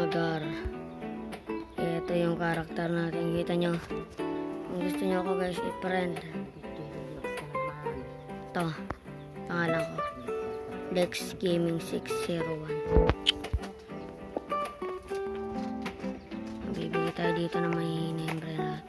Agar. Ito yung karakter natin. Kita nyo. Kung gusto nyo ako guys, i-friend. Ito. Pangalan ko. Dex Gaming 601. Bibigay tayo dito na mahihina yung brain rot.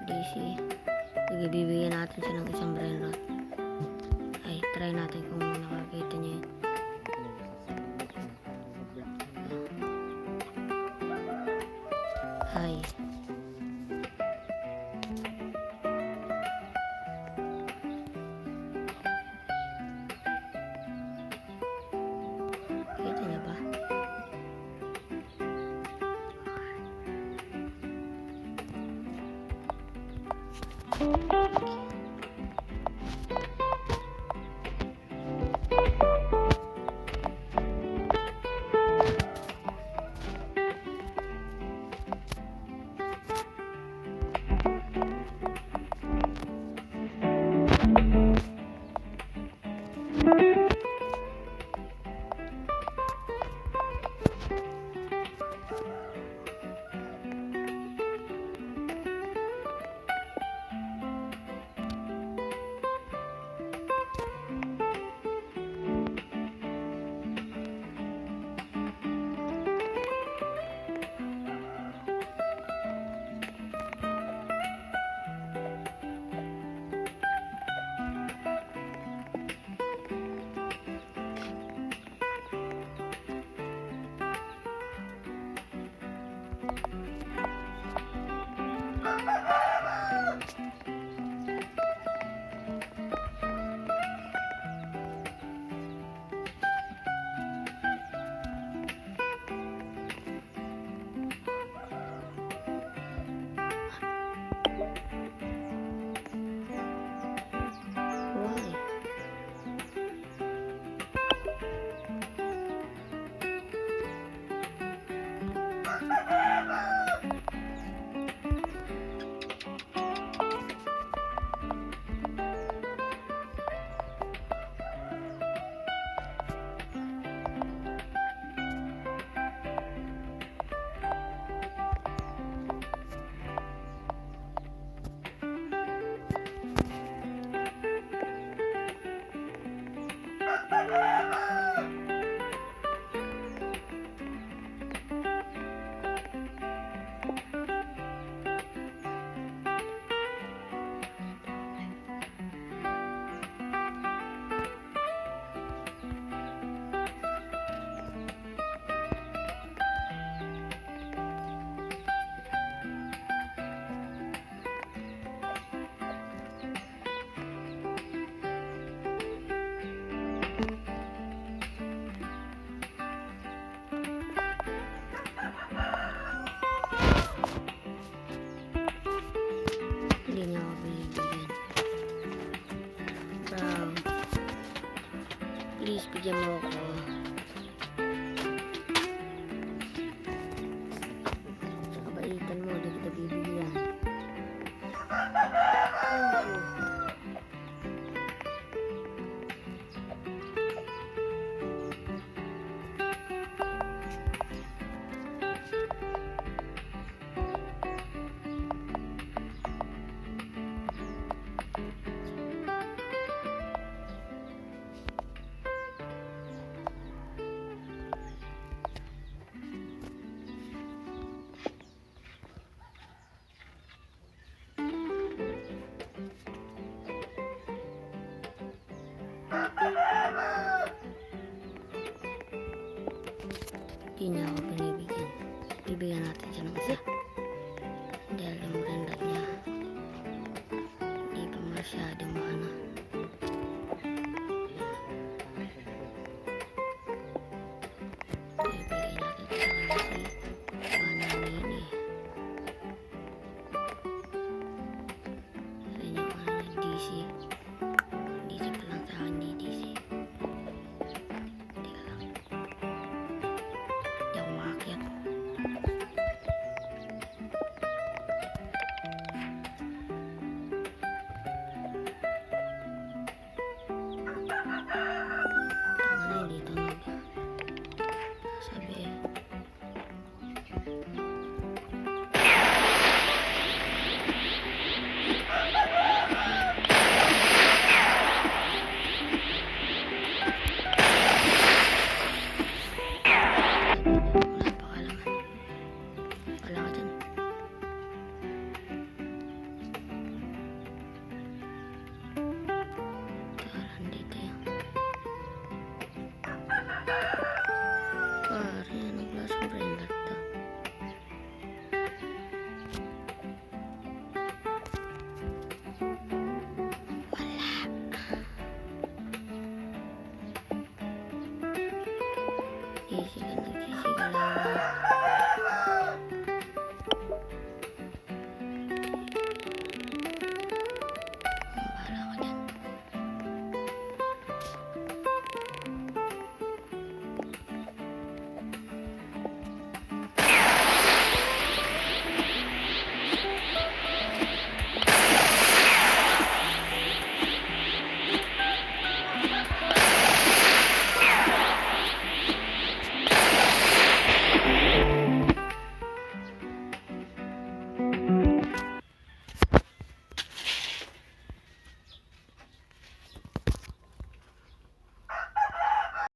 DC. Sige, bibigyan natin siya ng isang brain rot. Ay, try natin kung nakakita niya yun. Ay. Kita niya ba? Hindi niya ako binibigyan. Bro, please bigyan mo ako. Sa kabaitan mo, hindi kita bibigyan. Hindi niya ako binibigyan. Bibigyan natin siya ng isa.